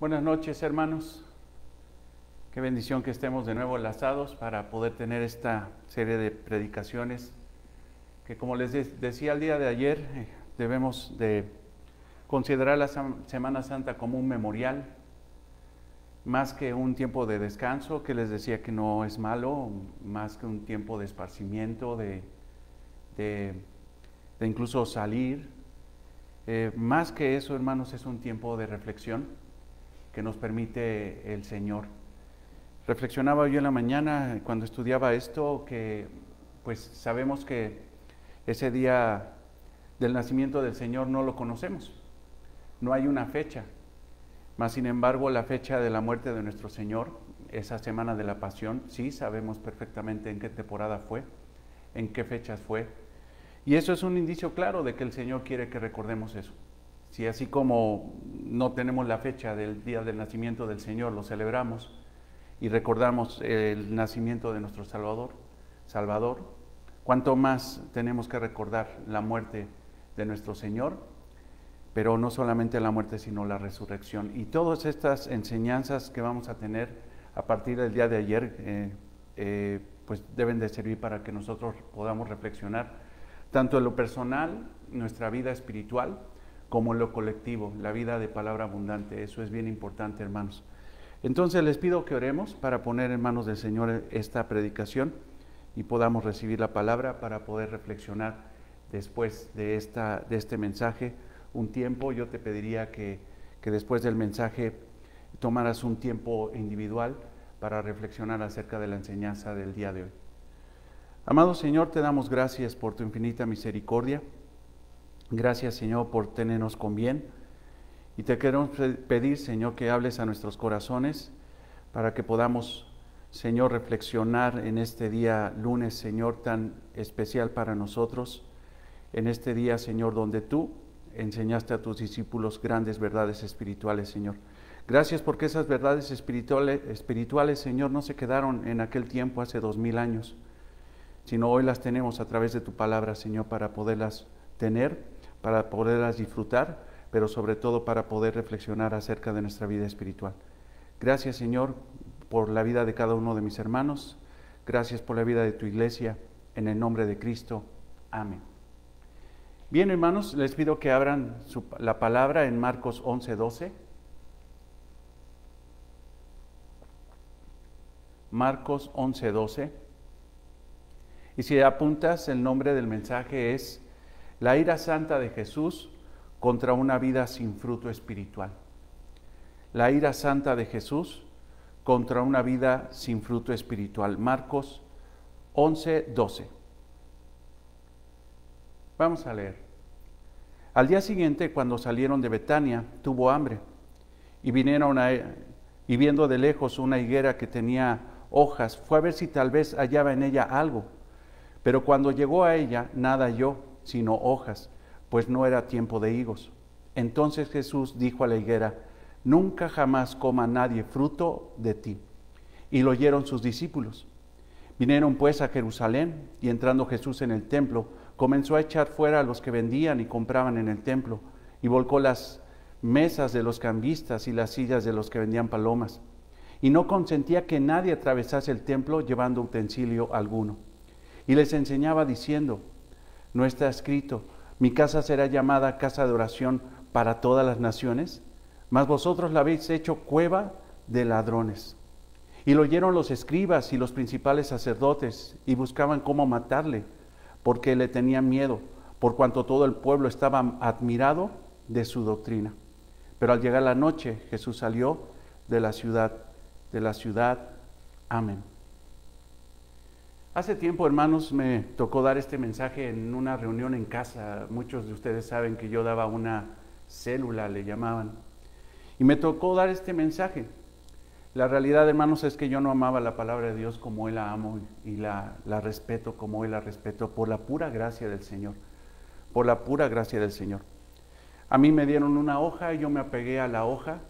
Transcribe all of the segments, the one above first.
Buenas noches, hermanos. Qué bendición que estemos de nuevo enlazados para poder tener esta serie de predicaciones que, como les decía el día de ayer, debemos de considerar la Semana Santa como un memorial, más que un tiempo de descanso, que les decía que no es malo, más que un tiempo de esparcimiento, de incluso salir. Más que eso, hermanos, es un tiempo de reflexión que nos permite el Señor. Reflexionaba yo en la mañana cuando estudiaba esto que pues sabemos que ese día del nacimiento del Señor no lo conocemos, no hay una fecha, mas sin embargo la fecha de la muerte de nuestro Señor, esa semana de la Pasión, sí sabemos perfectamente en qué temporada fue, en qué fechas fue, y eso es un indicio claro de que el Señor quiere que recordemos eso. Si así como no tenemos la fecha del día del nacimiento del Señor, lo celebramos y recordamos el nacimiento de nuestro Salvador, cuánto más tenemos que recordar la muerte de nuestro Señor, pero no solamente la muerte, sino la resurrección. Y todas estas enseñanzas que vamos a tener a partir del día de ayer, pues deben de servir para que nosotros podamos reflexionar, tanto en lo personal, nuestra vida espiritual, como en lo colectivo, la vida de palabra abundante. Eso es bien importante, hermanos. Entonces les pido que oremos para poner en manos del Señor esta predicación y podamos recibir la palabra para poder reflexionar después de este mensaje un tiempo. Yo te pediría que después del mensaje tomaras un tiempo individual para reflexionar acerca de la enseñanza del día de hoy. Amado Señor, te damos gracias por tu infinita misericordia. Gracias, Señor, por tenernos con bien. Y te queremos pedir, Señor, que hables a nuestros corazones para que podamos, Señor, reflexionar en este día lunes, Señor, tan especial para nosotros. En este día, Señor, donde tú enseñaste a tus discípulos grandes verdades espirituales, Señor. Gracias porque esas verdades espirituales, Señor, no se quedaron en aquel tiempo hace 2000 años, sino hoy las tenemos a través de tu palabra, Señor, para poderlas tener, para poderlas disfrutar, pero sobre todo para poder reflexionar acerca de nuestra vida espiritual. Gracias, Señor, por la vida de cada uno de mis hermanos. Gracias por la vida de tu iglesia. En el nombre de Cristo. Amén. Bien, hermanos, les pido que abran la palabra en Marcos 11:12. Marcos 11:12. Y si apuntas, el nombre del mensaje es La ira santa de Jesús contra una vida sin fruto espiritual. La ira santa de Jesús contra una vida sin fruto espiritual. Marcos 11:12. Vamos a leer. Al día siguiente, cuando salieron de Betania, tuvo hambre, y y viendo de lejos una higuera que tenía hojas, fue a ver si tal vez hallaba en ella algo. Pero cuando llegó a ella, nada halló, sino hojas, pues no era tiempo de higos. Entonces Jesús dijo a la higuera: nunca jamás coma nadie fruto de ti. Y lo oyeron sus discípulos. Vinieron pues a Jerusalén, y entrando Jesús en el templo, comenzó a echar fuera a los que vendían y compraban en el templo, y volcó las mesas de los cambistas y las sillas de los que vendían palomas. Y no consentía que nadie atravesase el templo llevando utensilio alguno. Y les enseñaba diciendo: ¿no está escrito, mi casa será llamada casa de oración para todas las naciones? Mas vosotros la habéis hecho cueva de ladrones. Y lo oyeron los escribas y los principales sacerdotes, y buscaban cómo matarle, porque le tenían miedo, por cuanto todo el pueblo estaba admirado de su doctrina. Pero al llegar la noche, Jesús salió de la ciudad. Amén. Hace tiempo, hermanos, me tocó dar este mensaje en una reunión en casa. Muchos de ustedes saben que yo daba una célula, le llamaban. Y me tocó dar este mensaje. La realidad, hermanos, es que yo no amaba la palabra de Dios como Él la amo y la respeto como Él la respeto, por la pura gracia del Señor. Por la pura gracia del Señor. A mí me dieron una hoja y yo me apegué a la hoja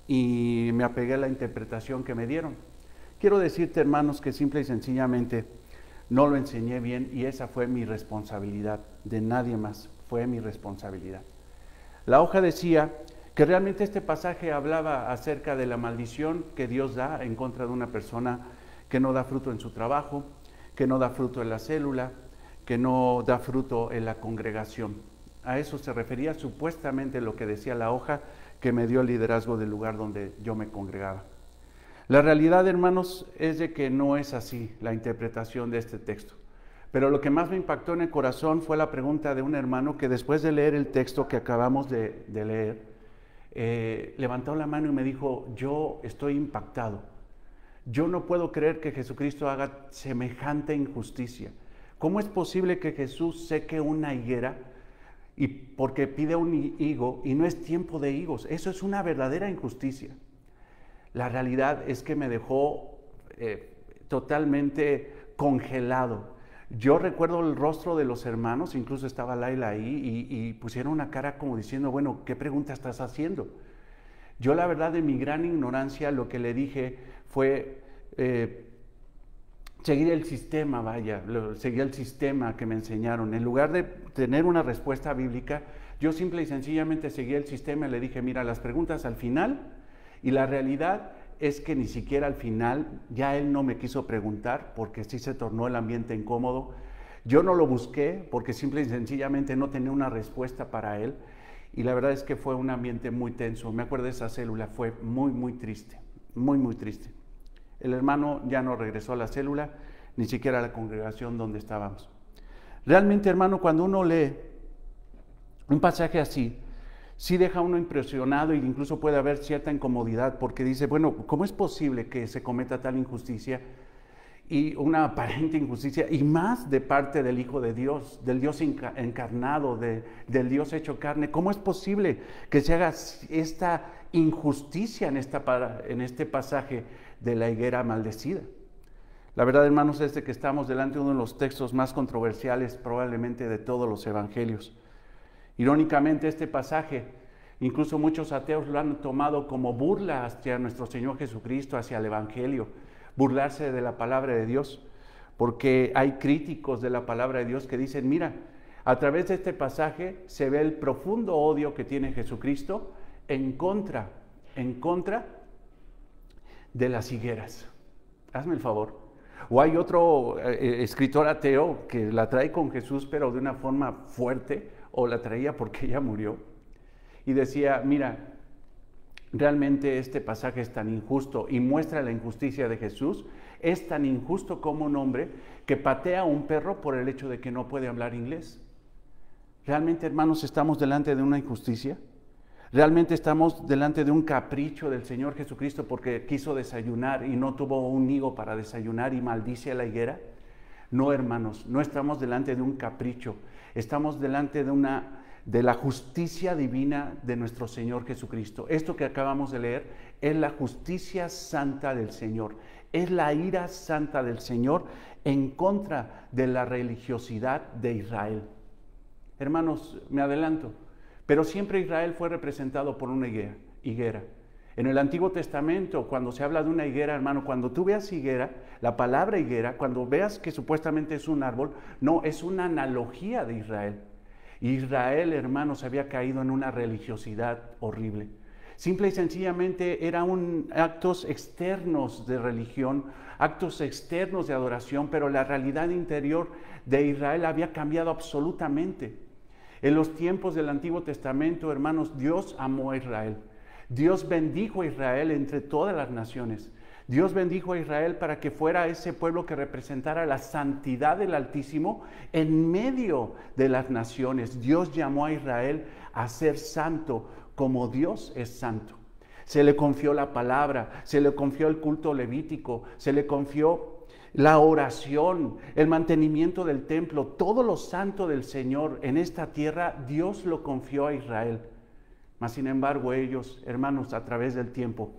y me apegué a la interpretación que me dieron. Quiero decirte, hermanos, que simple y sencillamente no lo enseñé bien y esa fue mi responsabilidad, de nadie más, fue mi responsabilidad. La hoja decía que realmente este pasaje hablaba acerca de la maldición que Dios da en contra de una persona que no da fruto en su trabajo, que no da fruto en la célula, que no da fruto en la congregación. A eso se refería supuestamente lo que decía la hoja que me dio el liderazgo del lugar donde yo me congregaba. La realidad, hermanos, es de que no es así la interpretación de este texto. Pero lo que más me impactó en el corazón fue la pregunta de un hermano que después de leer el texto que acabamos de leer, levantó la mano y me dijo: yo estoy impactado. Yo no puedo creer que Jesucristo haga semejante injusticia. ¿Cómo es posible que Jesús seque una higuera y porque pide un higo y no es tiempo de higos? Eso es una verdadera injusticia. La realidad es que me dejó totalmente congelado. Yo recuerdo el rostro de los hermanos, incluso estaba Laila ahí, y pusieron una cara como diciendo: bueno, ¿qué pregunta estás haciendo? Yo, la verdad, de mi gran ignorancia, lo que le dije fue seguir el sistema, seguir el sistema que me enseñaron. En lugar de tener una respuesta bíblica, yo simple y sencillamente seguí el sistema y le dije: mira, las preguntas al final. Y la realidad es que ni siquiera al final ya él no me quiso preguntar, porque sí se tornó el ambiente incómodo. Yo no lo busqué porque simple y sencillamente no tenía una respuesta para él, y la verdad es que fue un ambiente muy tenso. Me acuerdo de esa célula, fue muy, muy triste, muy, muy triste. El hermano ya no regresó a la célula, ni siquiera a la congregación donde estábamos. Realmente, hermano, cuando uno lee un pasaje así, sí deja uno impresionado, e incluso puede haber cierta incomodidad, porque dice: bueno, ¿cómo es posible que se cometa tal injusticia, y una aparente injusticia, y más de parte del Hijo de Dios, del Dios encarnado, del Dios hecho carne? ¿Cómo es posible que se haga esta injusticia en este pasaje de la higuera maldecida? La verdad, hermanos, es de que estamos delante de uno de los textos más controversiales probablemente de todos los evangelios. Irónicamente, este pasaje, incluso muchos ateos lo han tomado como burla hacia nuestro Señor Jesucristo, hacia el Evangelio, burlarse de la palabra de Dios, porque hay críticos de la palabra de Dios que dicen: mira, a través de este pasaje se ve el profundo odio que tiene Jesucristo en contra de las higueras. Hazme el favor. O hay otro escritor ateo que la trae con Jesús, pero de una forma fuerte, o la traía porque ella murió, y decía: mira, realmente este pasaje es tan injusto y muestra la injusticia de Jesús. Es tan injusto como un hombre que patea a un perro por el hecho de que no puede hablar inglés. ¿Realmente, hermanos, estamos delante de una injusticia? ¿Realmente estamos delante de un capricho del Señor Jesucristo porque quiso desayunar y no tuvo un higo para desayunar y maldice a la higuera? No, hermanos, no estamos delante de un capricho. Estamos delante de la justicia divina de nuestro Señor Jesucristo. Esto que acabamos de leer es la justicia santa del Señor. Es la ira santa del Señor en contra de la religiosidad de Israel. Hermanos, me adelanto, pero siempre Israel fue representado por una higuera. En el Antiguo Testamento, cuando se habla de una higuera, hermano, cuando tú veas higuera, la palabra higuera, cuando veas que supuestamente es un árbol, no, es una analogía de Israel. Israel, hermanos, había caído en una religiosidad horrible. Simple y sencillamente eran actos externos de religión, actos externos de adoración, pero la realidad interior de Israel había cambiado absolutamente. En los tiempos del Antiguo Testamento, hermanos, Dios amó a Israel. Dios bendijo a Israel entre todas las naciones. Dios bendijo a Israel para que fuera ese pueblo que representara la santidad del Altísimo en medio de las naciones. Dios llamó a Israel a ser santo como Dios es santo. Se le confió la palabra, se le confió el culto levítico, se le confió la oración, el mantenimiento del templo, todo lo santo del Señor en esta tierra. Dios lo confió a Israel. Mas sin embargo ellos, hermanos, a través del tiempo,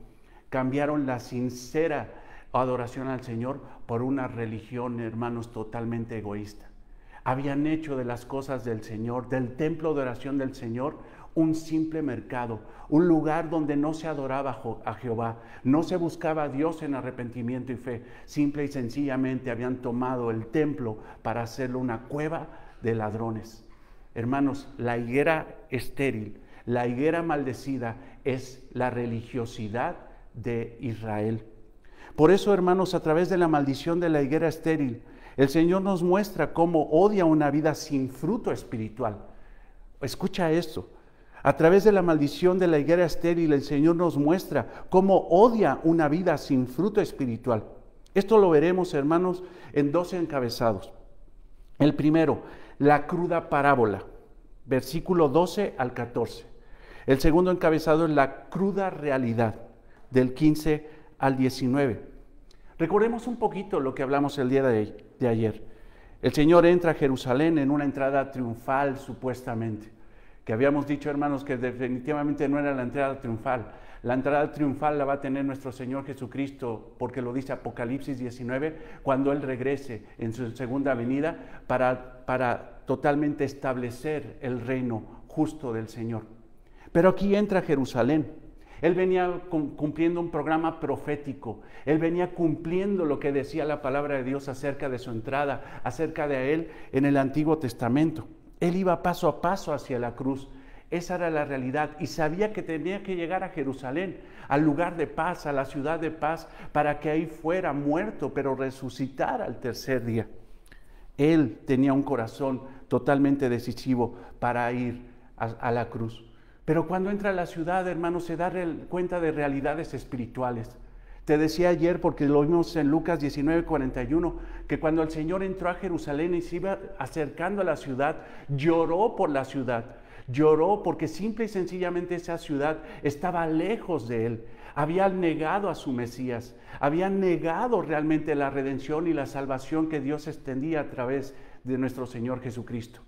cambiaron la sincera adoración al Señor por una religión, hermanos, totalmente egoísta. Habían hecho de las cosas del Señor, del templo de oración del Señor, un simple mercado, un lugar donde no se adoraba a Jehová, no se buscaba a Dios en arrepentimiento y fe. Simple y sencillamente habían tomado el templo para hacerlo una cueva de ladrones. Hermanos, la higuera estéril, La higuera maldecida es la religiosidad de Israel. Por eso, hermanos, a través de la maldición de la higuera estéril, el Señor nos muestra cómo odia una vida sin fruto espiritual. Escucha esto. A través de la maldición de la higuera estéril, el Señor nos muestra cómo odia una vida sin fruto espiritual. Esto lo veremos, hermanos, en 12 encabezados. El primero, la cruda parábola, versículo 12 al 14. El segundo encabezado es la cruda realidad, del 15 al 19. Recordemos un poquito lo que hablamos el día de ayer. El Señor entra a Jerusalén en una entrada triunfal, supuestamente. Que habíamos dicho, hermanos, que definitivamente no era la entrada triunfal. La entrada triunfal la va a tener nuestro Señor Jesucristo, porque lo dice Apocalipsis 19, cuando Él regrese en su segunda venida para totalmente establecer el reino justo del Señor. Pero aquí entra a Jerusalén. Él venía cumpliendo un programa profético. Él venía cumpliendo lo que decía la palabra de Dios acerca de su entrada, acerca de Él en el Antiguo Testamento. Él iba paso a paso hacia la cruz. Esa era la realidad y sabía que tenía que llegar a Jerusalén, al lugar de paz, a la ciudad de paz, para que ahí fuera muerto, pero resucitara al tercer día. Él tenía un corazón totalmente decisivo para ir a la cruz. Pero cuando entra a la ciudad, hermanos, se da cuenta de realidades espirituales. Te decía ayer, porque lo vimos en Lucas 19:41, que cuando el Señor entró a Jerusalén y se iba acercando a la ciudad, lloró por la ciudad. Lloró porque simple y sencillamente esa ciudad estaba lejos de Él. Habían negado a su Mesías, habían negado realmente la redención y la salvación que Dios extendía a través de nuestro Señor Jesucristo.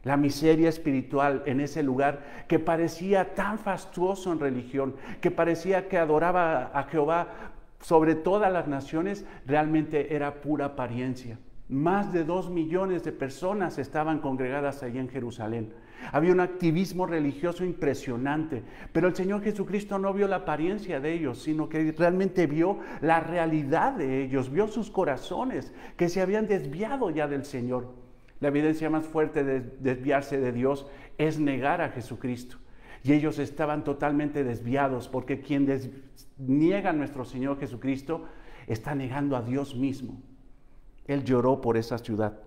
La miseria espiritual en ese lugar que parecía tan fastuoso en religión, que parecía que adoraba a Jehová sobre todas las naciones, realmente era pura apariencia. Más de 2 millones de personas estaban congregadas allí en Jerusalén. Había un activismo religioso impresionante, pero el Señor Jesucristo no vio la apariencia de ellos, sino que realmente vio la realidad de ellos, vio sus corazones que se habían desviado ya del Señor. La evidencia más fuerte de desviarse de Dios es negar a Jesucristo. Y ellos estaban totalmente desviados, porque quien niega a nuestro Señor Jesucristo está negando a Dios mismo. Él lloró por esa ciudad.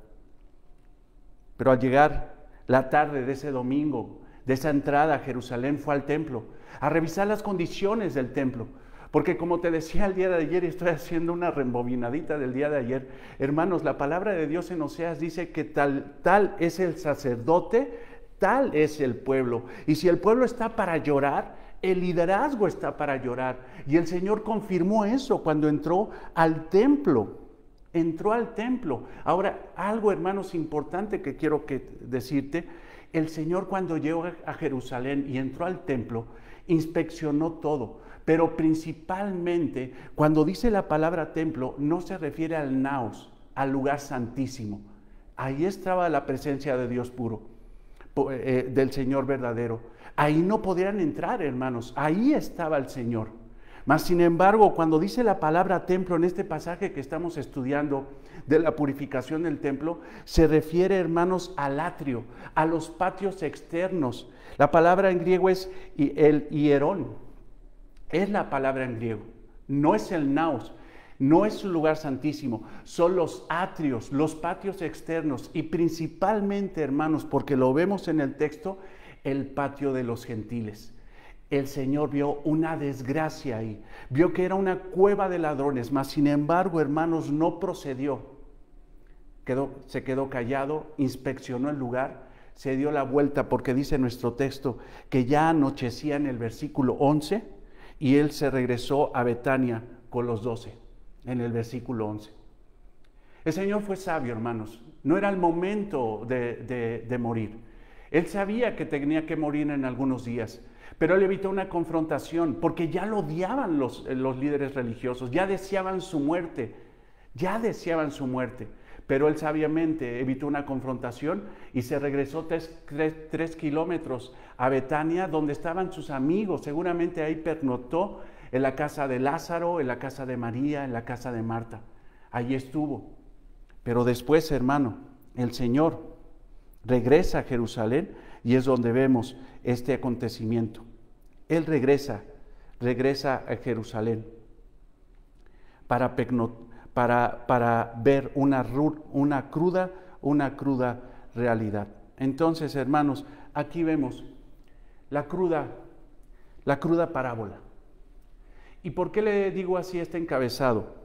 Pero al llegar la tarde de ese domingo, de esa entrada a Jerusalén, fue al templo, a revisar las condiciones del templo. Porque como te decía el día de ayer, y estoy haciendo una rebobinadita del día de ayer, hermanos, la palabra de Dios en Oseas dice que tal es el sacerdote, tal es el pueblo. Y si el pueblo está para llorar, el liderazgo está para llorar. Y el Señor confirmó eso cuando entró al templo. Entró al templo. Ahora, algo, hermanos, importante que quiero decirte. El Señor, cuando llegó a Jerusalén y entró al templo, inspeccionó todo. Pero principalmente, cuando dice la palabra templo, no se refiere al naos, al lugar santísimo. Ahí estaba la presencia de Dios puro, del Señor verdadero. Ahí no podían entrar, hermanos. Ahí estaba el Señor. Mas, sin embargo, cuando dice la palabra templo en este pasaje que estamos estudiando de la purificación del templo, se refiere, hermanos, al atrio, a los patios externos. La palabra en griego es el hierón. Es la palabra en griego. No es el naos. No es un lugar santísimo. Son los atrios, los patios externos. Y principalmente, hermanos, porque lo vemos en el texto, el patio de los gentiles. El Señor vio una desgracia ahí, vio que era una cueva de ladrones, mas sin embargo, hermanos, no procedió. Se quedó callado, inspeccionó el lugar, se dio la vuelta, porque dice nuestro texto que ya anochecía en el versículo 11, y él se regresó a Betania con los 12, en el versículo 11. El Señor fue sabio, hermanos, no era el momento de morir. Él sabía que tenía que morir en algunos días, pero él evitó una confrontación, porque ya lo odiaban los líderes religiosos, ya deseaban su muerte, pero él sabiamente evitó una confrontación y se regresó 3 kilómetros a Betania, donde estaban sus amigos. Seguramente ahí pernoctó en la casa de Lázaro, en la casa de María, en la casa de Marta. Allí estuvo. Pero después, hermano, el Señor regresa a Jerusalén y es donde vemos este acontecimiento. Él regresa a Jerusalén para ver una cruda realidad. Entonces, hermanos, aquí vemos la cruda parábola. ¿Y por qué le digo así este encabezado?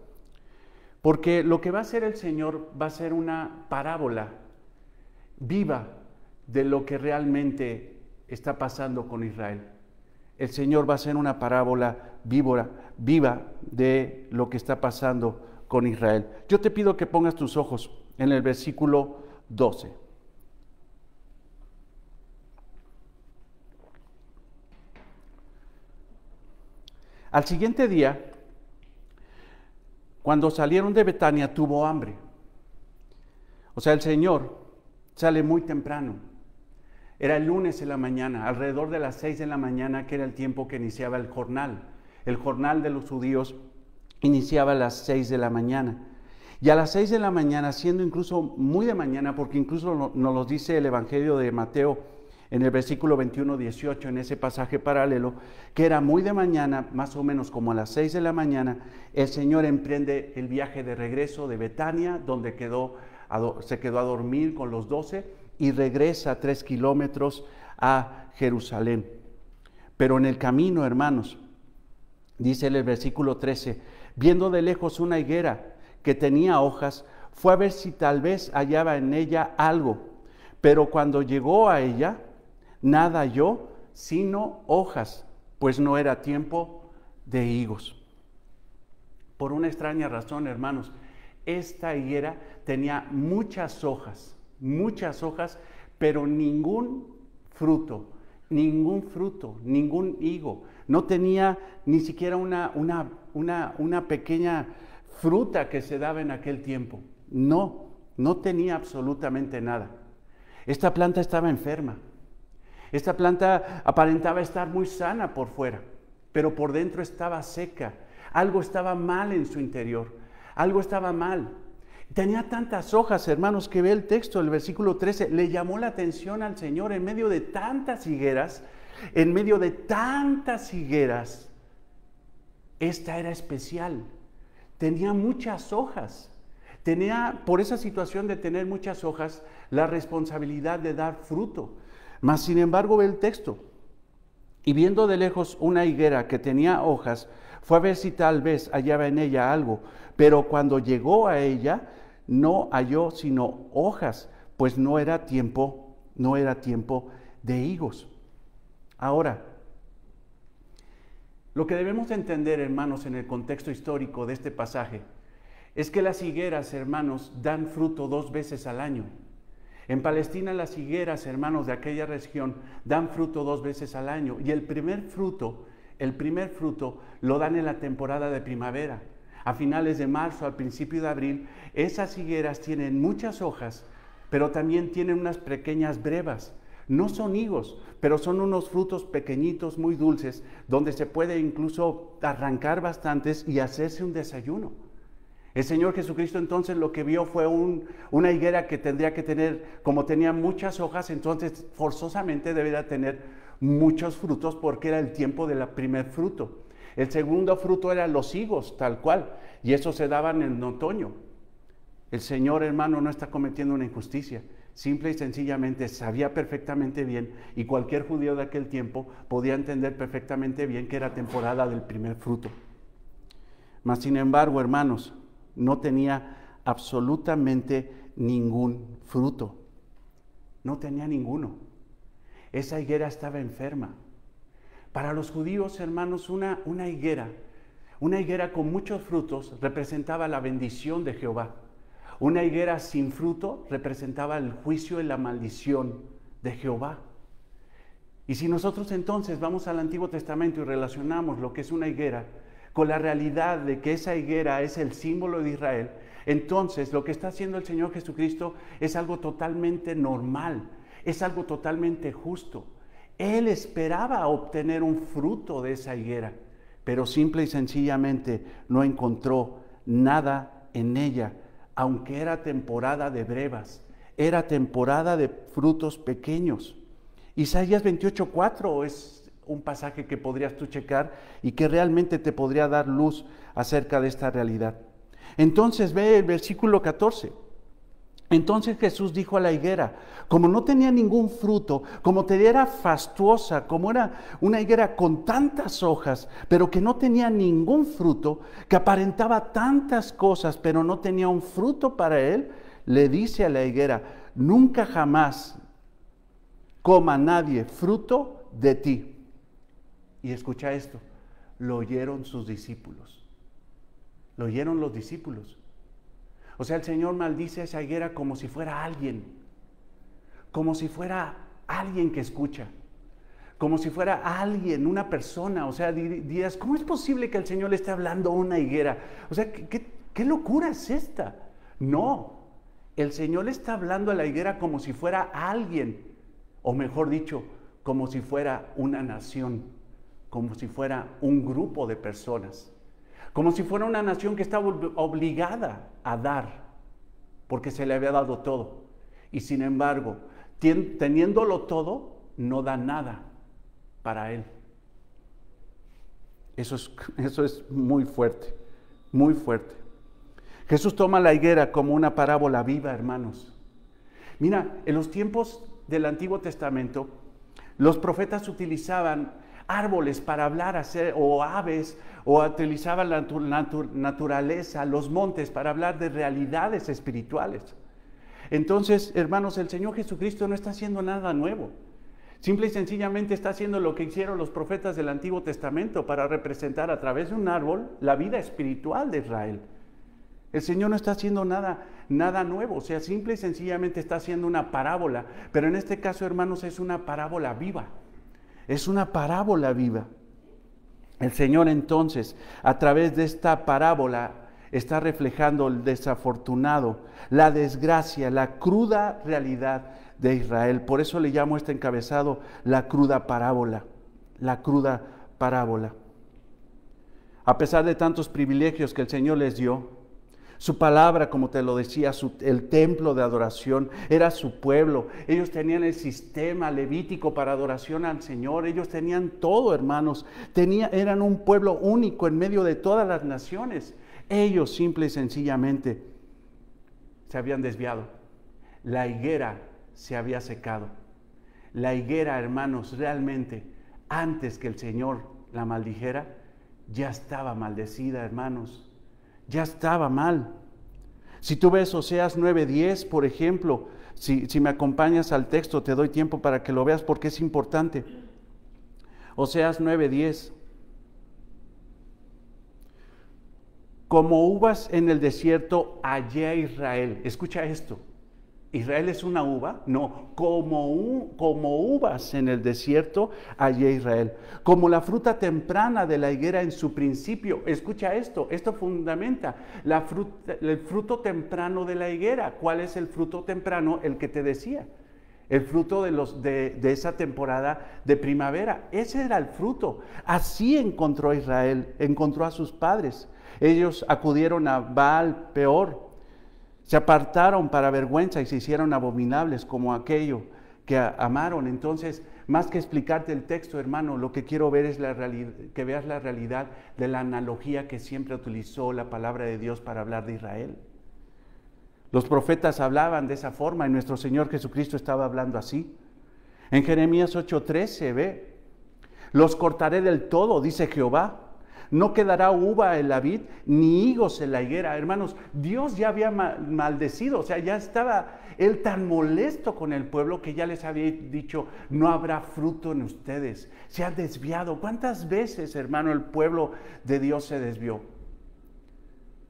Porque lo que va a hacer el Señor va a ser una parábola viva de lo que realmente está pasando con Israel. El Señor va a hacer una parábola viva de lo que está pasando con Israel. Yo te pido que pongas tus ojos en el versículo 12. Al siguiente día, cuando salieron de Betania, tuvo hambre. O sea, el Señor sale muy temprano. Era el lunes en la mañana, alrededor de las 6 de la mañana, que era el tiempo que iniciaba el jornal. El jornal de los judíos iniciaba a las 6 de la mañana. Y a las 6 de la mañana, siendo incluso muy de mañana, porque incluso nos lo dice el Evangelio de Mateo en el versículo 21-18, en ese pasaje paralelo, que era muy de mañana, más o menos como a las 6 de la mañana, el Señor emprende el viaje de regreso de Betania, donde se quedó a dormir con los 12, y regresa 3 kilómetros a Jerusalén. Pero en el camino, hermanos, dice el versículo 13, viendo de lejos una higuera que tenía hojas, fue a ver si tal vez hallaba en ella algo, pero cuando llegó a ella, nada halló sino hojas, pues no era tiempo de higos. Por una extraña razón, hermanos, esta higuera tenía muchas hojas, pero ningún fruto, ningún higo. No tenía ni siquiera una pequeña fruta que se daba en aquel tiempo. No tenía absolutamente nada. Esta planta estaba enferma. Esta planta aparentaba estar muy sana por fuera, pero por dentro estaba seca. Algo estaba mal en su interior, algo estaba mal. Tenía tantas hojas, hermanos, que ve el texto, el versículo 13, le llamó la atención al Señor en medio de tantas higueras, esta era especial. Tenía muchas hojas. Tenía, por esa situación de tener muchas hojas, la responsabilidad de dar fruto. Mas, sin embargo, ve el texto. Y viendo de lejos una higuera que tenía hojas, fue a ver si tal vez hallaba en ella algo. Pero cuando llegó a ella, no halló sino hojas, pues no era tiempo de higos. Ahora, lo que debemos entender, hermanos, en el contexto histórico de este pasaje, es que las higueras, hermanos, dan fruto 2 veces al año. En Palestina las higueras, hermanos, de aquella región, dan fruto 2 veces al año. Y el primer fruto lo dan en la temporada de primavera. A finales de marzo, al principio de abril, esas higueras tienen muchas hojas, pero también tienen unas pequeñas brevas. No son higos, pero son unos frutos pequeñitos, muy dulces, donde se puede incluso arrancar bastantes y hacerse un desayuno. El Señor Jesucristo entonces lo que vio fue una higuera que tendría que tener, como tenía muchas hojas, entonces forzosamente debería tener muchos frutos porque era el tiempo del primer fruto. El segundo fruto eran los higos, tal cual, y esos se daban en otoño. El Señor, hermano, no está cometiendo una injusticia. Simple y sencillamente sabía perfectamente bien, y cualquier judío de aquel tiempo podía entender perfectamente bien que era temporada del primer fruto. Mas, sin embargo, hermanos, no tenía absolutamente ningún fruto. No tenía ninguno. Esa higuera estaba enferma. Para los judíos, hermanos, una higuera con muchos frutos representaba la bendición de Jehová. Una higuera sin fruto representaba el juicio y la maldición de Jehová. Y si nosotros entonces vamos al Antiguo Testamento y relacionamos lo que es una higuera con la realidad de que esa higuera es el símbolo de Israel, entonces lo que está haciendo el Señor Jesucristo es algo totalmente normal, es algo totalmente justo. Él esperaba obtener un fruto de esa higuera, pero simple y sencillamente no encontró nada en ella, aunque era temporada de brevas, era temporada de frutos pequeños. Isaías 28:4 es un pasaje que podrías tú checar y que realmente te podría dar luz acerca de esta realidad. Entonces ve el versículo 14. Entonces Jesús dijo a la higuera, como no tenía ningún fruto, como era fastuosa, como era una higuera con tantas hojas, pero que no tenía ningún fruto, que aparentaba tantas cosas, pero no tenía un fruto para él, le dice a la higuera, nunca jamás coma nadie fruto de ti. Y escucha esto, lo oyeron sus discípulos, lo oyeron los discípulos. O sea, el Señor maldice a esa higuera como si fuera alguien que escucha, como si fuera alguien, una persona. O sea, dirías, ¿cómo es posible que el Señor le esté hablando a una higuera? O sea, ¿qué locura es esta? No, el Señor le está hablando a la higuera como si fuera alguien, o mejor dicho, como si fuera una nación, como si fuera un grupo de personas. Como si fuera una nación que estaba obligada a dar, porque se le había dado todo. Y sin embargo, teniéndolo todo, no da nada para él. Eso es muy fuerte, muy fuerte. Jesús toma la higuera como una parábola viva, hermanos. Mira, en los tiempos del Antiguo Testamento, los profetas utilizaban árboles para hablar, o aves, o utilizaban la naturaleza, los montes, para hablar de realidades espirituales. Entonces, hermanos, el Señor Jesucristo no está haciendo nada nuevo. Simple y sencillamente está haciendo lo que hicieron los profetas del Antiguo Testamento para representar a través de un árbol la vida espiritual de Israel. El Señor no está haciendo nada nuevo, o sea, simple y sencillamente está haciendo una parábola, pero en este caso, hermanos, es una parábola viva. Es una parábola viva. El Señor entonces, a través de esta parábola, está reflejando el desafortunado, la desgracia, la cruda realidad de Israel. Por eso le llamo este encabezado la cruda parábola, la cruda parábola. A pesar de tantos privilegios que el Señor les dio, su palabra, como te lo decía, el templo de adoración era su pueblo. Ellos tenían el sistema levítico para adoración al Señor. Ellos tenían todo, hermanos. Eran un pueblo único en medio de todas las naciones. Ellos simple y sencillamente se habían desviado. La higuera se había secado. La higuera, hermanos, realmente, antes que el Señor la maldijera, ya estaba maldecida, hermanos. Ya estaba mal. Si tú ves Oseas 9:10, por ejemplo, si me acompañas al texto, te doy tiempo para que lo veas porque es importante. Oseas 9:10. Como uvas en el desierto hallé a Israel. Escucha esto. ¿Israel es una uva? No, como uvas en el desierto hallé Israel. Como la fruta temprana de la higuera en su principio. Escucha esto fundamenta el fruto temprano de la higuera. ¿Cuál es el fruto temprano? El que te decía. El fruto de esa temporada de primavera. Ese era el fruto. Así encontró a Israel, encontró a sus padres. Ellos acudieron a Baal Peor. Se apartaron para vergüenza y se hicieron abominables como aquello que amaron. Entonces, más que explicarte el texto, hermano, lo que quiero ver es que veas la realidad de la analogía que siempre utilizó la palabra de Dios para hablar de Israel. Los profetas hablaban de esa forma y nuestro Señor Jesucristo estaba hablando así. En Jeremías 8:13 ve, los cortaré del todo, dice Jehová. No quedará uva en la vid, ni higos en la higuera. Hermanos, Dios ya había maldecido, o sea, ya estaba Él tan molesto con el pueblo que ya les había dicho, no habrá fruto en ustedes. Se han desviado. ¿Cuántas veces, hermano, el pueblo de Dios se desvió?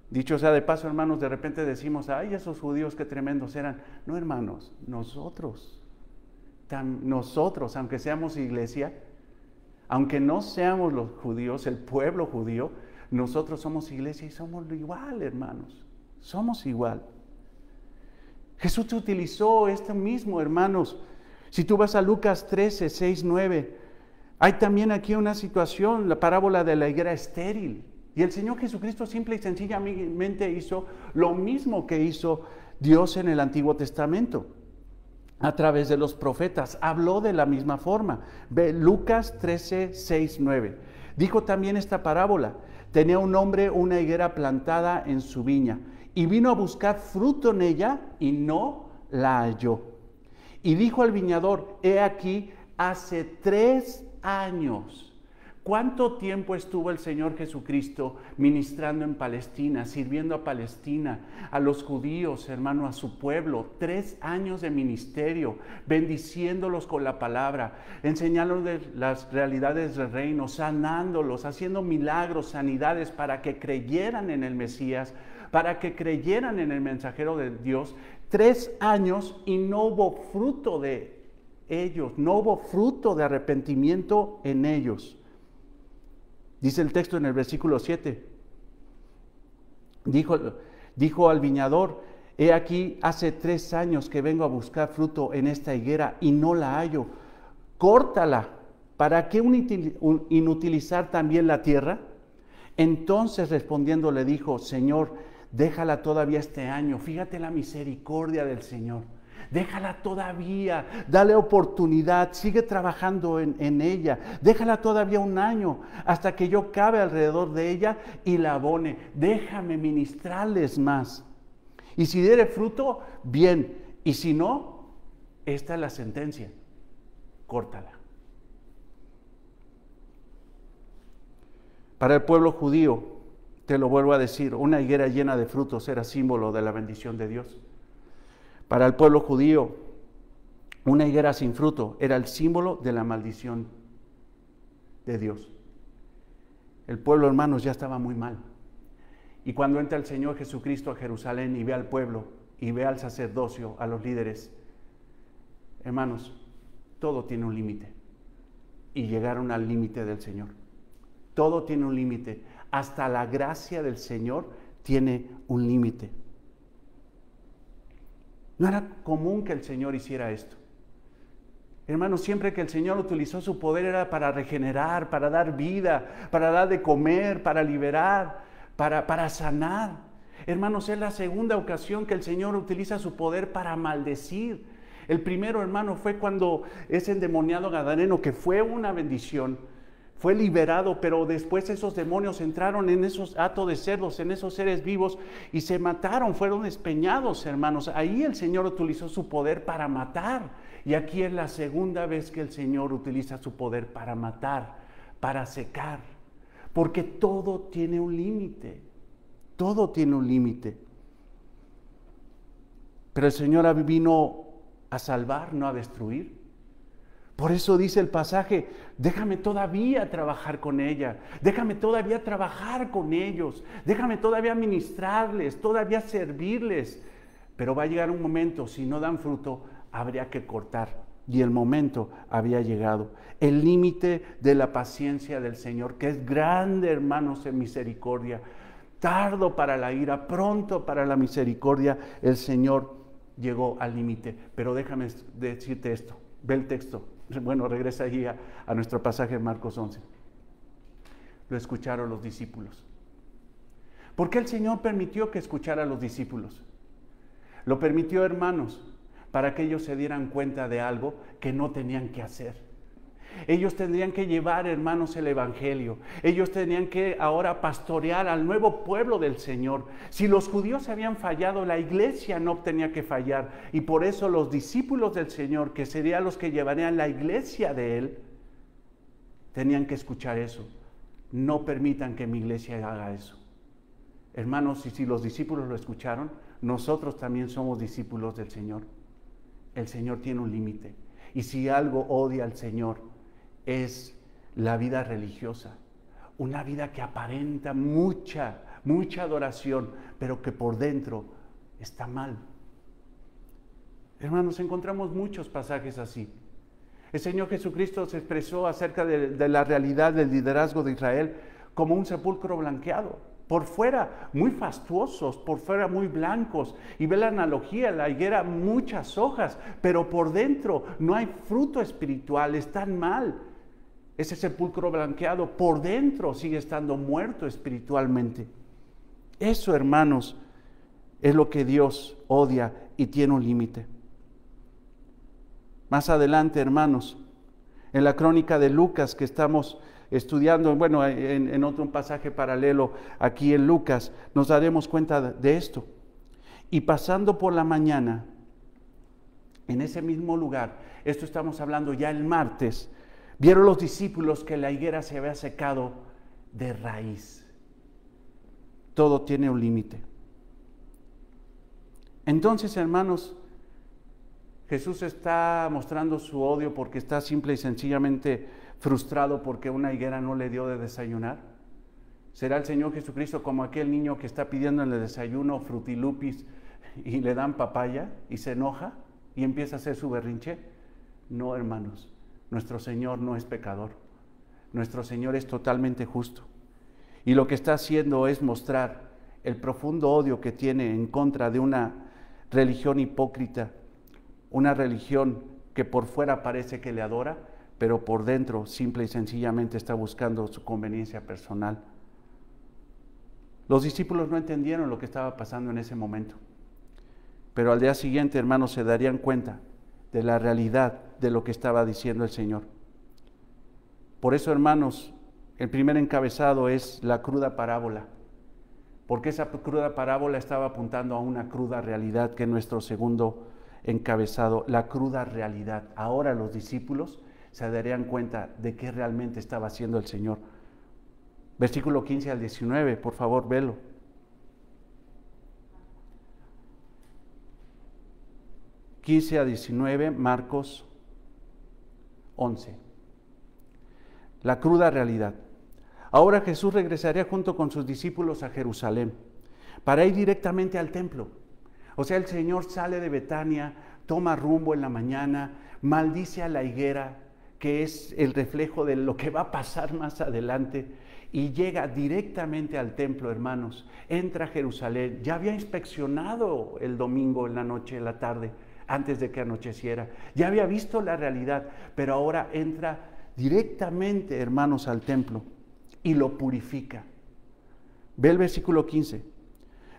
Dicho sea de paso, hermanos, de repente decimos, ay, esos judíos qué tremendos eran. No, hermanos, nosotros, aunque seamos iglesia, aunque no seamos los judíos, el pueblo judío, nosotros somos iglesia y somos igual, hermanos. Somos igual. Jesús utilizó esto mismo, hermanos. Si tú vas a Lucas 13, 6, 9, hay también aquí una situación, la parábola de la higuera estéril. Y el Señor Jesucristo simple y sencillamente hizo lo mismo que hizo Dios en el Antiguo Testamento. a través de los profetas. Habló de la misma forma. Ve Lucas 13, 6, 9. Dijo también esta parábola. Tenía un hombre una higuera plantada en su viña y vino a buscar fruto en ella y no la halló. Y dijo al viñador, he aquí, hace 3 años. ¿Cuánto tiempo estuvo el Señor Jesucristo ministrando en Palestina, sirviendo a Palestina, a los judíos, hermano, a su pueblo? 3 años de ministerio, bendiciéndolos con la palabra, enseñándoles las realidades del reino, sanándolos, haciendo milagros, sanidades para que creyeran en el Mesías, para que creyeran en el mensajero de Dios. 3 años y no hubo fruto de ellos, no hubo fruto de arrepentimiento en ellos. Dice el texto en el versículo 7, dijo al viñador, he aquí, hace 3 años que vengo a buscar fruto en esta higuera y no la hallo. Córtala, ¿para qué inutilizar también la tierra? Entonces respondiendo le dijo, Señor, déjala todavía este año. Fíjate la misericordia del Señor. Déjala todavía, dale oportunidad, sigue trabajando en ella. Déjala todavía 1 año hasta que yo cabe alrededor de ella y la abone. Déjame ministrarles más. Y si diere fruto, bien. Y si no, esta es la sentencia. Córtala. Para el pueblo judío, te lo vuelvo a decir, una higuera llena de frutos era símbolo de la bendición de Dios. Para el pueblo judío, una higuera sin fruto era el símbolo de la maldición de Dios. El pueblo, hermanos, ya estaba muy mal. Y cuando entra el Señor Jesucristo a Jerusalén y ve al pueblo y ve al sacerdocio, a los líderes, hermanos, todo tiene un límite. Y llegaron al límite del Señor. Todo tiene un límite. Hasta la gracia del Señor tiene un límite. No era común que el Señor hiciera esto. Hermanos, siempre que el Señor utilizó su poder era para regenerar, para dar vida, para dar de comer, para liberar, para sanar. Hermanos, es la segunda ocasión que el Señor utiliza su poder para maldecir. El primero, hermano, fue cuando ese endemoniado gadareno, que fue una bendición, fue liberado, pero después esos demonios entraron en esos hatos de cerdos, en esos seres vivos y se mataron, fueron despeñados, hermanos. Ahí el Señor utilizó su poder para matar. Y aquí es la segunda vez que el Señor utiliza su poder para matar, para secar. Porque todo tiene un límite. Todo tiene un límite. Pero el Señor vino a salvar, no a destruir. Por eso dice el pasaje, déjame todavía trabajar con ella, déjame todavía trabajar con ellos, déjame todavía ministrarles, todavía servirles. Pero va a llegar un momento, si no dan fruto, habría que cortar. Y el momento había llegado. El límite de la paciencia del Señor, que es grande, hermanos, en misericordia. Tardo para la ira, pronto para la misericordia, el Señor llegó al límite. Pero déjame decirte esto, ve el texto. Bueno, regresa allí a nuestro pasaje en Marcos 11. Lo escucharon los discípulos. ¿Por qué el Señor permitió que escuchara a los discípulos? Lo permitió, hermanos, para que ellos se dieran cuenta de algo que no tenían que hacer. Ellos tendrían que llevar, hermanos, el evangelio. Ellos tenían que ahora pastorear al nuevo pueblo del Señor. Si los judíos habían fallado, la iglesia no tenía que fallar. Y por eso los discípulos del Señor, que serían los que llevarían la iglesia de Él, tenían que escuchar eso. No permitan que mi iglesia haga eso. Hermanos, y si los discípulos lo escucharon, nosotros también somos discípulos del Señor. El Señor tiene un límite. Y si algo odia al Señor, es la vida religiosa, una vida que aparenta mucha adoración, pero que por dentro está mal. Hermanos, encontramos muchos pasajes así. El Señor Jesucristo se expresó acerca de la realidad del liderazgo de Israel como un sepulcro blanqueado. Por fuera muy fastuosos, por fuera muy blancos. Y ve la analogía, la higuera, muchas hojas, pero por dentro no hay fruto espiritual, están mal. Ese sepulcro blanqueado por dentro sigue estando muerto espiritualmente. Eso, hermanos, es lo que Dios odia y tiene un límite. Más adelante, hermanos, en la crónica de Lucas que estamos estudiando, bueno, en otro pasaje paralelo aquí en Lucas, nos daremos cuenta de esto. Y pasando por la mañana, en ese mismo lugar, esto estamos hablando ya el martes, vieron los discípulos que la higuera se había secado de raíz. Todo tiene un límite. Entonces, hermanos, Jesús está mostrando su odio porque está simple y sencillamente frustrado porque una higuera no le dio de desayunar. ¿Será el Señor Jesucristo como aquel niño que está pidiendo en el desayuno frutilupis y le dan papaya y se enoja y empieza a hacer su berrinche? No, hermanos, nuestro Señor no es pecador. Nuestro Señor es totalmente justo. Y lo que está haciendo es mostrar el profundo odio que tiene en contra de una religión hipócrita, una religión que por fuera parece que le adora, pero por dentro simple y sencillamente está buscando su conveniencia personal. Los discípulos no entendieron lo que estaba pasando en ese momento, pero al día siguiente, hermanos, se darían cuenta de la realidad de lo que estaba diciendo el Señor. Por eso, hermanos, el primer encabezado es la cruda parábola, porque esa cruda parábola estaba apuntando a una cruda realidad, que es nuestro segundo encabezado, la cruda realidad. Ahora los discípulos se darían cuenta de qué realmente estaba haciendo el Señor. Versículo 15 al 19, por favor, velo. ...15 a 19, Marcos 11. La cruda realidad. Ahora Jesús regresaría junto con sus discípulos a Jerusalén para ir directamente al templo. O sea, el Señor sale de Betania, toma rumbo en la mañana, maldice a la higuera, que es el reflejo de lo que va a pasar más adelante, y llega directamente al templo, hermanos. Entra a Jerusalén, ya había inspeccionado el domingo en la noche, en la tarde, antes de que anocheciera. Ya había visto la realidad, pero ahora entra directamente, hermanos, al templo y lo purifica. Ve el versículo 15.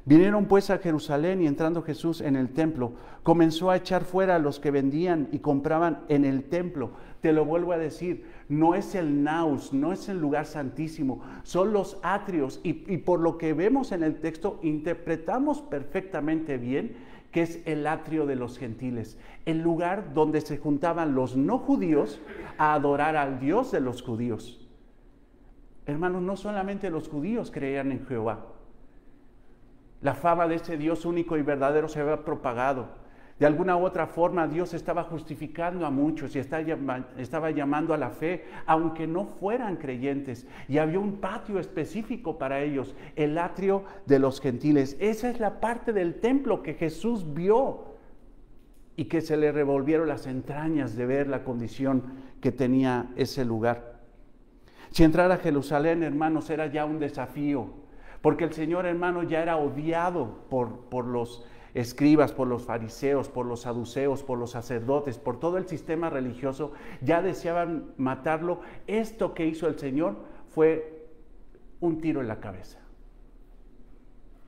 Vinieron pues a Jerusalén y entrando Jesús en el templo, comenzó a echar fuera a los que vendían y compraban en el templo. Te lo vuelvo a decir, no es el naos, no es el lugar santísimo, son los atrios. Y por lo que vemos en el texto, interpretamos perfectamente bien que es el atrio de los gentiles, el lugar donde se juntaban los no judíos a adorar al Dios de los judíos. Hermanos, no solamente los judíos creían en Jehová. La fama de ese Dios único y verdadero se había propagado. De alguna u otra forma, Dios estaba justificando a muchos y estaba llamando a la fe, aunque no fueran creyentes. Y había un patio específico para ellos, el atrio de los gentiles. Esa es la parte del templo que Jesús vio y que se le revolvieron las entrañas de ver la condición que tenía ese lugar. Si entrar a Jerusalén, hermanos, era ya un desafío, porque el Señor, hermano, ya era odiado por los escribas, por los fariseos, por los saduceos, por los sacerdotes, por todo el sistema religioso. Ya deseaban matarlo. Esto que hizo el Señor fue un tiro en la cabeza.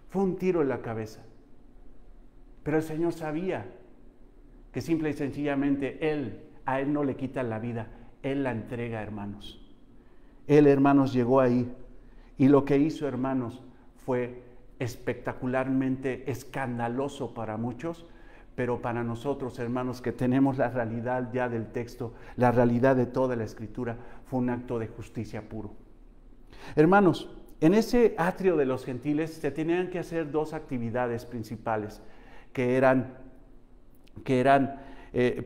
Fue un tiro en la cabeza. Pero el Señor sabía que simple y sencillamente a Él no le quitan la vida, Él la entrega, hermanos. Él, hermanos, llegó ahí y lo que hizo, hermanos, fue espectacularmente escandaloso para muchos, pero para nosotros, hermanos, que tenemos la realidad ya del texto, la realidad de toda la Escritura, fue un acto de justicia puro. Hermanos, en ese atrio de los gentiles se tenían que hacer dos actividades principales que eran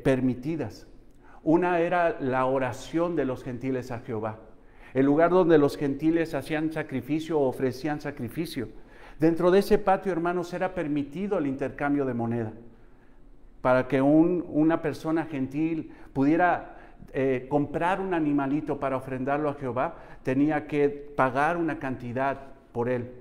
permitidas. Una era la oración de los gentiles a Jehová, el lugar donde los gentiles hacían sacrificio o ofrecían sacrificio. Dentro de ese patio, hermanos, era permitido el intercambio de moneda. Para que una persona gentil pudiera comprar un animalito para ofrendarlo a Jehová, tenía que pagar una cantidad por él.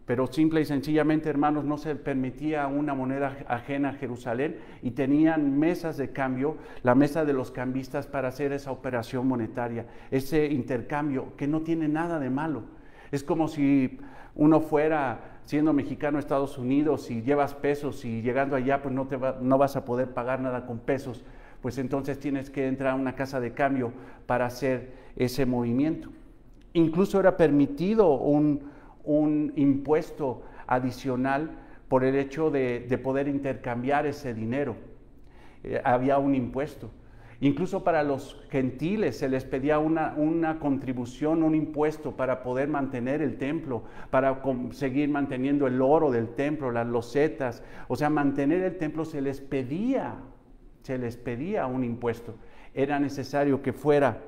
Pero simple y sencillamente, hermanos, no se permitía una moneda ajena a Jerusalén y tenían mesas de cambio, la mesa de los cambistas, para hacer esa operación monetaria, ese intercambio que no tiene nada de malo. Es como si uno fuera siendo mexicano a Estados Unidos y llevas pesos y llegando allá pues no vas a poder pagar nada con pesos pues entonces tienes que entrar a una casa de cambio para hacer ese movimiento. Incluso era permitido un impuesto adicional por el hecho de poder intercambiar ese dinero. Había un impuesto. Incluso para los gentiles se les pedía una contribución, un impuesto para poder mantener el templo, para seguir manteniendo el oro del templo, las losetas. O sea, mantener el templo se les pedía un impuesto. Era necesario que fuera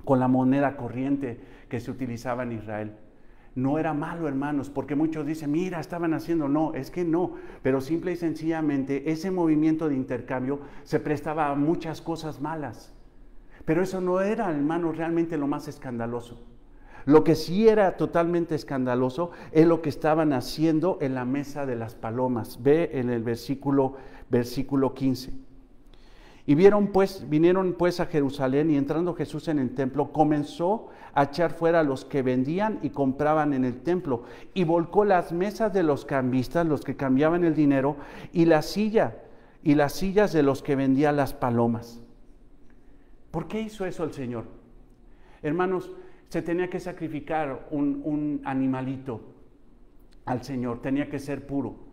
con la moneda corriente que se utilizaba en Israel. No era malo, hermanos, porque muchos dicen, mira, estaban haciendo. No, es que no, pero simple y sencillamente ese movimiento de intercambio se prestaba a muchas cosas malas. Pero eso no era, hermanos, realmente lo más escandaloso. Lo que sí era totalmente escandaloso es lo que estaban haciendo en la mesa de las palomas. Ve en el versículo 15. Y vinieron pues a Jerusalén, y entrando Jesús en el templo, comenzó a echar fuera a los que vendían y compraban en el templo, y volcó las mesas de los cambistas, los que cambiaban el dinero, y las sillas de los que vendían las palomas. ¿Por qué hizo eso el Señor? Hermanos, se tenía que sacrificar un animalito al Señor, tenía que ser puro.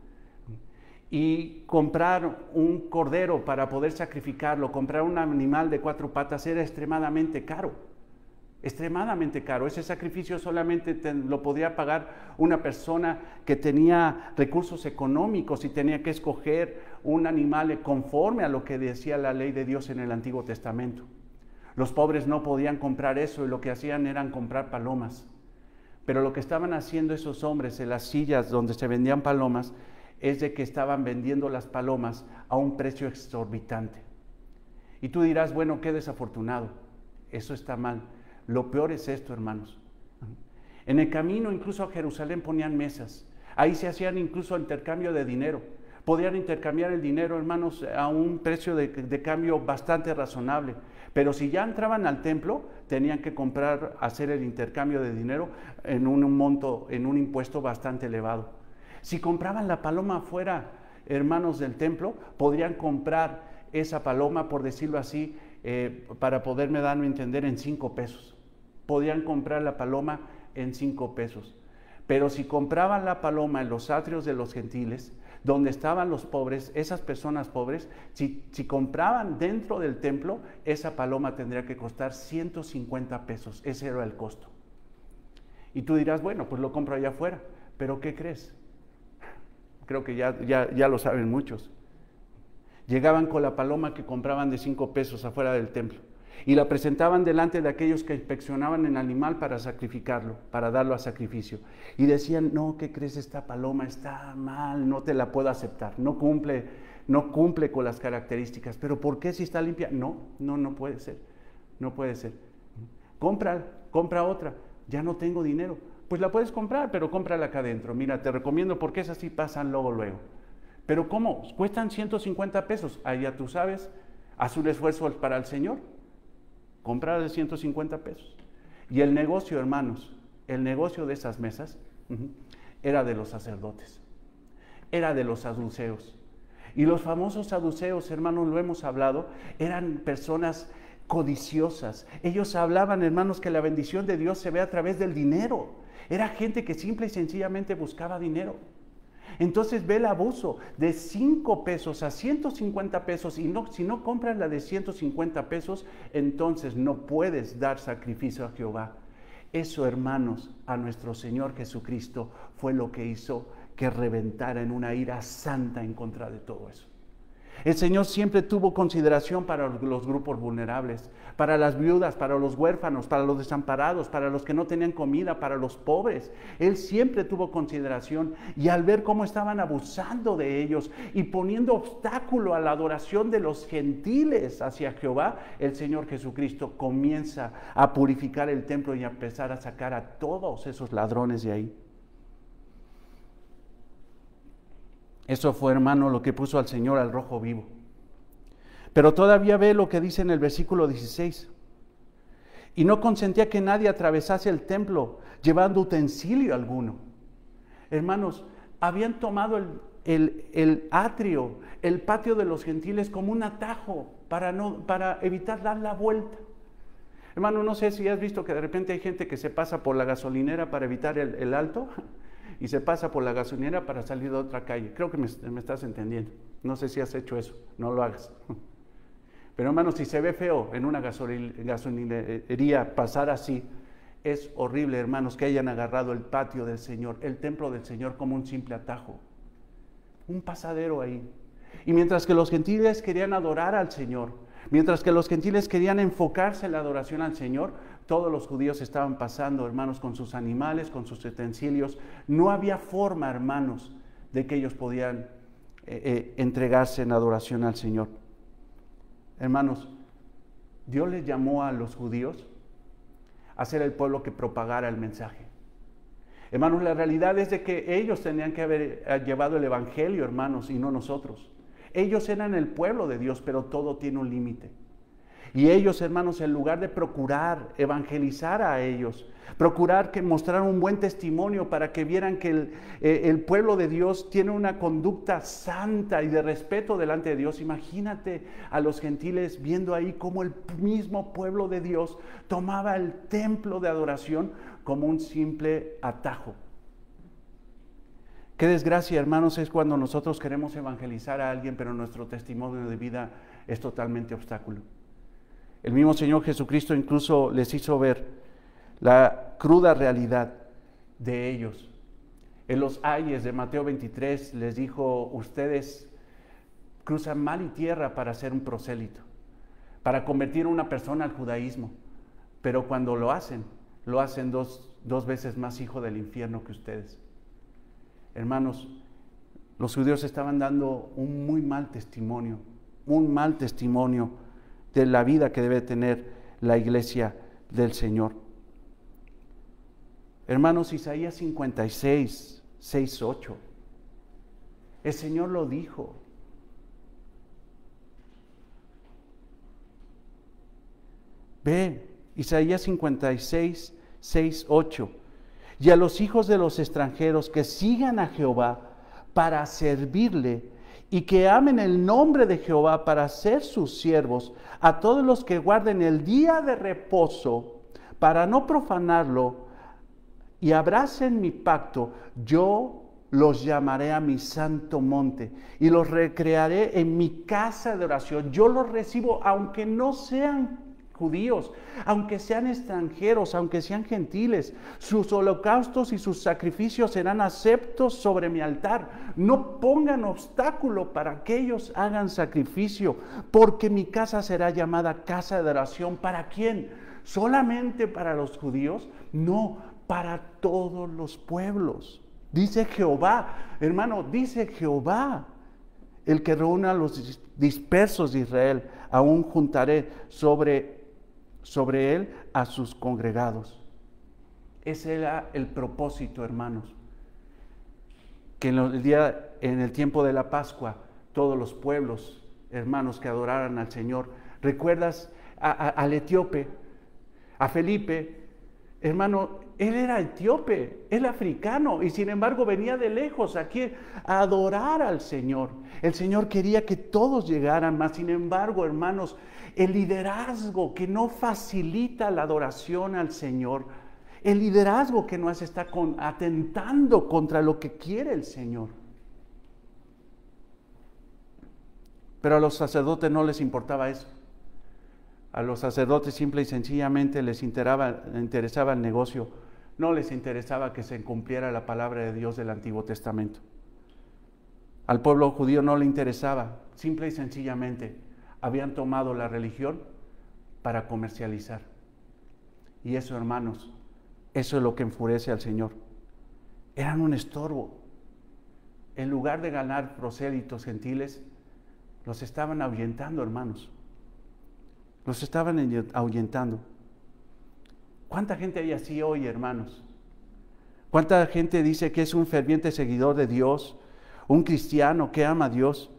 Y comprar un cordero para poder sacrificarlo, comprar un animal de 4 patas era extremadamente caro. Extremadamente caro. Ese sacrificio solamente lo podía pagar una persona que tenía recursos económicos y tenía que escoger un animal conforme a lo que decía la ley de Dios en el Antiguo Testamento. Los pobres no podían comprar eso y lo que hacían eran comprar palomas. Pero lo que estaban haciendo esos hombres en las sillas donde se vendían palomas es de que estaban vendiendo las palomas a un precio exorbitante. Y tú dirás, bueno, qué desafortunado, eso está mal. Lo peor es esto, hermanos. En el camino incluso a Jerusalén ponían mesas, ahí se hacían incluso intercambio de dinero. Podían intercambiar el dinero, hermanos, a un precio de cambio bastante razonable. Pero si ya entraban al templo, tenían que hacer el intercambio de dinero en un monto, en un impuesto bastante elevado. Si compraban la paloma afuera, hermanos del templo, podrían comprar esa paloma, por decirlo así, para poderme darme a entender, en 5 pesos. Podían comprar la paloma en 5 pesos. Pero si compraban la paloma en los atrios de los gentiles, donde estaban los pobres, esas personas pobres, si compraban dentro del templo, esa paloma tendría que costar 150 pesos. Ese era el costo. Y tú dirás, bueno, pues lo compro allá afuera. ¿Pero qué crees? Creo que ya lo saben muchos. Llegaban con la paloma que compraban de 5 pesos afuera del templo y la presentaban delante de aquellos que inspeccionaban el animal para sacrificarlo, para darlo a sacrificio. Y decían, no, ¿qué crees? Esta paloma está mal, no te la puedo aceptar, no cumple con las características. ¿Pero por qué si está limpia? No puede ser, no puede ser. Compra otra, ya no tengo dinero. Pues la puedes comprar, pero cómprala acá adentro. Mira, te recomiendo porque esas sí pasan luego. ¿Pero cómo? Cuestan 150 pesos. Ahí ya tú sabes, haz un esfuerzo para el Señor. Comprar de 150 pesos. Y el negocio, hermanos, el negocio de esas mesas era de los sacerdotes. Era de los saduceos. Y los famosos saduceos, hermanos, lo hemos hablado, eran personas codiciosas. Ellos hablaban, hermanos, que la bendición de Dios se ve a través del dinero. Era gente que simple y sencillamente buscaba dinero. Entonces ve el abuso de 5 pesos a 150 pesos y si no compras la de 150 pesos, entonces no puedes dar sacrificio a Jehová. Eso, hermanos, a nuestro Señor Jesucristo fue lo que hizo que reventara en una ira santa en contra de todo eso. El Señor siempre tuvo consideración para los grupos vulnerables, para las viudas, para los huérfanos, para los desamparados, para los que no tenían comida, para los pobres. Él siempre tuvo consideración, y al ver cómo estaban abusando de ellos y poniendo obstáculo a la adoración de los gentiles hacia Jehová, el Señor Jesucristo comienza a purificar el templo y a empezar a sacar a todos esos ladrones de ahí. Eso fue, hermano, lo que puso al Señor al rojo vivo. Pero todavía ve lo que dice en el versículo 16. Y no consentía que nadie atravesase el templo llevando utensilio alguno. Hermanos, habían tomado el atrio, el patio de los gentiles como un atajo. para evitar dar la vuelta. Hermano, no sé si has visto que de repente hay gente que se pasa por la gasolinera para evitar el alto y se pasa por la gasolinera para salir de otra calle. Creo que me estás entendiendo. No sé si has hecho eso, no lo hagas. Pero hermano, si se ve feo en una gasolinería pasar así, es horrible, hermanos, que hayan agarrado el patio del Señor, el templo del Señor, como un simple atajo. Un pasadero ahí. Y mientras que los gentiles querían adorar al Señor, mientras que los gentiles querían enfocarse en la adoración al Señor, todos los judíos estaban pasando, hermanos, con sus animales, con sus utensilios. No había forma, hermanos, de que ellos podían entregarse en adoración al Señor. Hermanos, Dios les llamó a los judíos a ser el pueblo que propagara el mensaje. Hermanos, la realidad es de que ellos tenían que haber llevado el evangelio, hermanos, y no nosotros. Ellos eran el pueblo de Dios, pero todo tiene un límite. Y ellos, hermanos, en lugar de procurar evangelizar a ellos, procurar que mostraran un buen testimonio para que vieran que el pueblo de Dios tiene una conducta santa y de respeto delante de Dios. Imagínate a los gentiles viendo ahí cómo el mismo pueblo de Dios tomaba el templo de adoración como un simple atajo. Qué desgracia, hermanos, es cuando nosotros queremos evangelizar a alguien, pero nuestro testimonio de vida es totalmente obstáculo. El mismo Señor Jesucristo incluso les hizo ver la cruda realidad de ellos. En los ayes de Mateo 23 les dijo: ustedes cruzan mar y tierra para ser un prosélito, para convertir a una persona al judaísmo, pero cuando lo hacen dos veces más hijo del infierno que ustedes. Hermanos, los judíos estaban dando un muy mal testimonio de la vida que debe tener la iglesia del Señor. Hermanos, Isaías 56, 6, 8. El Señor lo dijo. Ve, Isaías 56, 6, 8. Y a los hijos de los extranjeros que sigan a Jehová para servirle y que amen el nombre de Jehová para ser sus siervos, a todos los que guarden el día de reposo para no profanarlo y abracen mi pacto, yo los llamaré a mi santo monte y los recrearé en mi casa de oración. Yo los recibo aunque no sean judíos, aunque sean extranjeros, aunque sean gentiles. Sus holocaustos y sus sacrificios serán aceptos sobre mi altar. No pongan obstáculo para que ellos hagan sacrificio, porque mi casa será llamada casa de oración. ¿Para quién? ¿Solamente para los judíos? No, para todos los pueblos. Dice Jehová, hermano, dice Jehová, el que reúne a los dispersos de Israel. Aún juntaré sobre él a sus congregados. Ese era el propósito, hermanos, que en el tiempo de la Pascua, todos los pueblos, hermanos, que adoraran al Señor. ¿Recuerdas al etíope, a Felipe? Hermano, él era etíope, él africano, y sin embargo venía de lejos aquí a adorar al Señor. El Señor quería que todos llegaran, mas sin embargo, hermanos, el liderazgo que no facilita la adoración al Señor, el liderazgo que no hace está atentando contra lo que quiere el Señor. Pero a los sacerdotes no les importaba eso. A los sacerdotes simple y sencillamente les interesaba el negocio, no les interesaba que se cumpliera la palabra de Dios del Antiguo Testamento. Al pueblo judío no le interesaba, simple y sencillamente habían tomado la religión para comercializar. Y eso, hermanos, eso es lo que enfurece al Señor. Eran un estorbo. En lugar de ganar prosélitos gentiles, los estaban ahuyentando, hermanos. Los estaban ahuyentando. ¿Cuánta gente hay así hoy, hermanos? ¿Cuánta gente dice que es un ferviente seguidor de Dios, un cristiano que ama a Dios,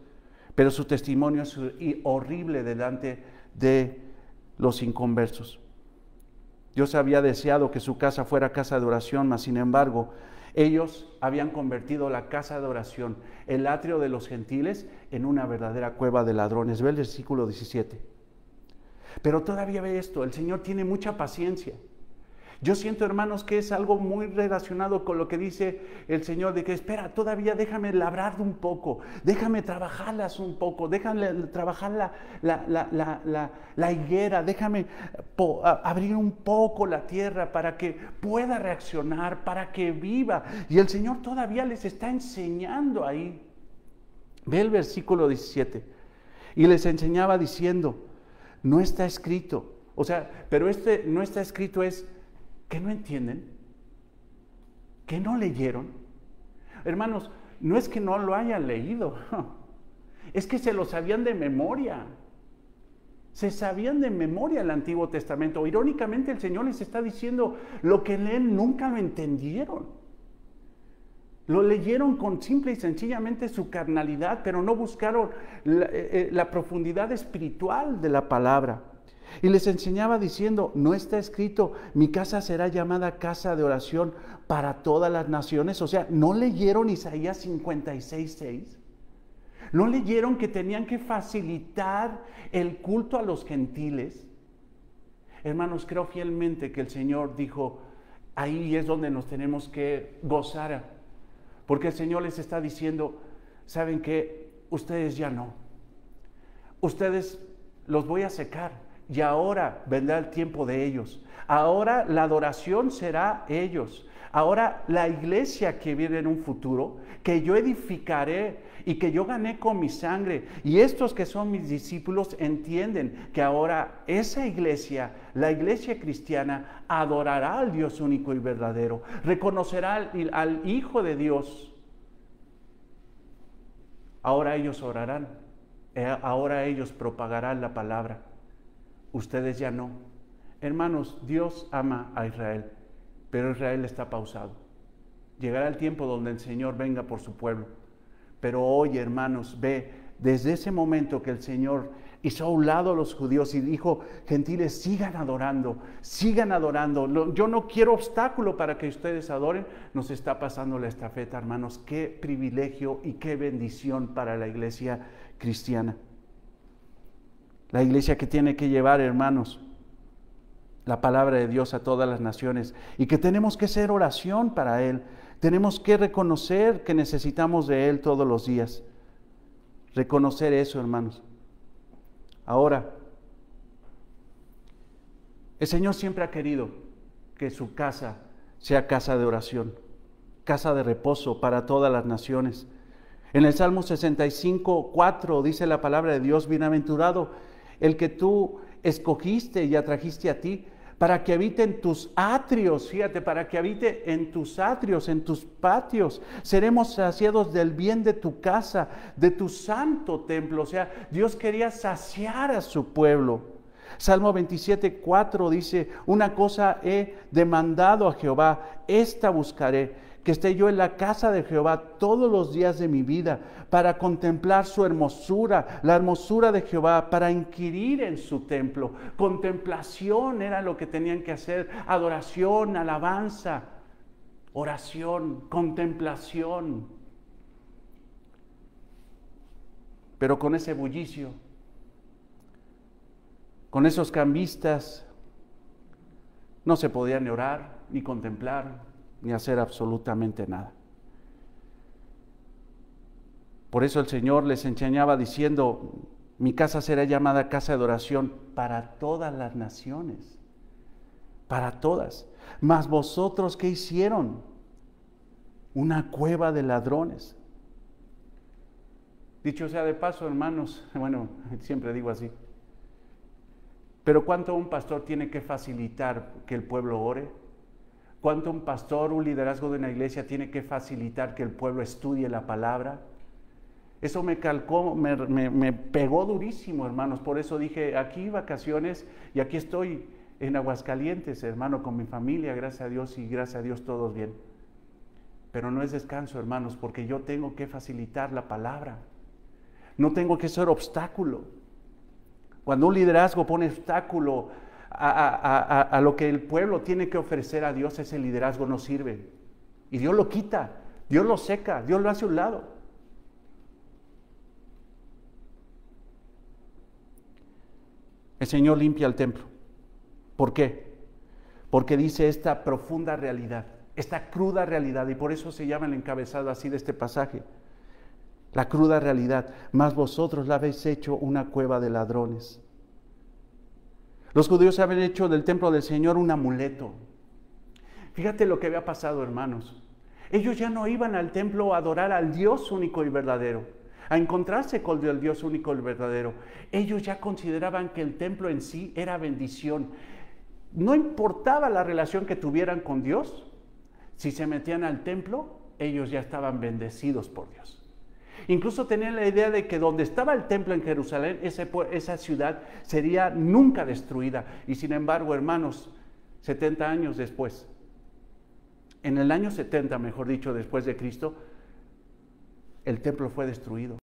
pero su testimonio es horrible delante de los inconversos? Dios había deseado que su casa fuera casa de oración, mas sin embargo, Ellos habían convertido la casa de oración, el atrio de los gentiles, en una verdadera cueva de ladrones. Ve el versículo 17. Pero todavía ve esto, el Señor tiene mucha paciencia. Yo siento, hermanos, que es algo muy relacionado con lo que dice el Señor, de que espera, todavía déjame labrar un poco, déjame trabajarlas un poco, déjame trabajar la higuera, déjame abrir un poco la tierra para que pueda reaccionar, para que viva. Y el Señor todavía les está enseñando ahí. Ve el versículo 17. Y les enseñaba diciendo, no está escrito, o sea, pero no está escrito es que no entienden, que no leyeron. Hermanos, no es que no lo hayan leído, es que se lo sabían de memoria. Se sabían de memoria el Antiguo Testamento. Irónicamente, el Señor les está diciendo, lo que leen nunca lo entendieron. Lo leyeron con simple y sencillamente su carnalidad, pero no buscaron la profundidad espiritual de la palabra. Y les enseñaba diciendo, no está escrito, mi casa será llamada casa de oración para todas las naciones. O sea, ¿no leyeron Isaías 56:6? ¿No leyeron que tenían que facilitar el culto a los gentiles? Hermanos, creo fielmente que el Señor dijo, ahí es donde nos tenemos que gozar, porque el Señor les está diciendo, ¿saben qué? Ustedes ya no. Ustedes los voy a secar. Y ahora vendrá el tiempo de ellos. Ahora la adoración será ellos. Ahora la iglesia que viene en un futuro, que yo edificaré y que yo gané con mi sangre. Y estos que son mis discípulos entienden que ahora esa iglesia, la iglesia cristiana, adorará al Dios único y verdadero. Reconocerá al Hijo de Dios. Ahora ellos orarán. Ahora ellos propagarán la palabra. Ustedes ya no. Hermanos, Dios ama a Israel, pero Israel está pausado. Llegará el tiempo donde el Señor venga por su pueblo. Pero hoy, hermanos, ve, desde ese momento que el Señor hizo a un lado a los judíos y dijo, gentiles, sigan adorando, sigan adorando. Yo no quiero obstáculo para que ustedes adoren. Nos está pasando la estafeta, hermanos. Qué privilegio y qué bendición para la iglesia cristiana. La iglesia que tiene que llevar, hermanos, la palabra de Dios a todas las naciones y que tenemos que hacer oración para Él. Tenemos que reconocer que necesitamos de Él todos los días. Reconocer eso, hermanos. Ahora, el Señor siempre ha querido que su casa sea casa de oración, casa de reposo para todas las naciones. En el Salmo 65:4 dice la palabra de Dios, bienaventurado el que tú escogiste y atrajiste a ti, para que habite en tus atrios, fíjate, para que habite en tus atrios, en tus patios. Seremos saciados del bien de tu casa, de tu santo templo. O sea, Dios quería saciar a su pueblo. Salmo 27:4 dice, una cosa he demandado a Jehová, esta buscaré, que esté yo en la casa de Jehová todos los días de mi vida, para contemplar su hermosura, la hermosura de Jehová, para inquirir en su templo. Contemplación era lo que tenían que hacer, adoración, alabanza, oración, contemplación. Pero con ese bullicio, con esos cambistas, no se podía ni orar, ni contemplar, ni hacer absolutamente nada. Por eso el Señor les enseñaba diciendo, mi casa será llamada casa de oración para todas las naciones, para todas. Mas vosotros, ¿qué hicieron? Una cueva de ladrones. Dicho sea de paso, hermanos, bueno, siempre digo así, pero ¿cuánto un pastor tiene que facilitar que el pueblo ore? ¿Cuánto un pastor, un liderazgo de una iglesia tiene que facilitar que el pueblo estudie la palabra? Eso me calcó, me pegó durísimo, hermanos. Por eso dije, aquí vacaciones y aquí estoy en Aguascalientes, hermano, con mi familia, gracias a Dios y gracias a Dios todos bien. Pero no es descanso, hermanos, porque yo tengo que facilitar la palabra. No tengo que ser obstáculo. Cuando un liderazgo pone obstáculo a lo que el pueblo tiene que ofrecer a Dios, ese liderazgo no sirve. Y Dios lo quita, Dios lo seca, Dios lo hace a un lado. El Señor limpia el templo. ¿Por qué? Porque dice esta profunda realidad, esta cruda realidad, y por eso se llama el encabezado así de este pasaje. La cruda realidad, mas vosotros la habéis hecho una cueva de ladrones. Los judíos habían hecho del templo del Señor un amuleto. Fíjate lo que había pasado, hermanos. Ellos ya no iban al templo a adorar al Dios único y verdadero, a encontrarse con el Dios único y verdadero. Ellos ya consideraban que el templo en sí era bendición. No importaba la relación que tuvieran con Dios, si se metían al templo, ellos ya estaban bendecidos por Dios. Incluso tenían la idea de que donde estaba el templo en Jerusalén, esa ciudad sería nunca destruida. Y sin embargo, hermanos, 70 años después, en el año 70, mejor dicho, después de Cristo, el templo fue destruido.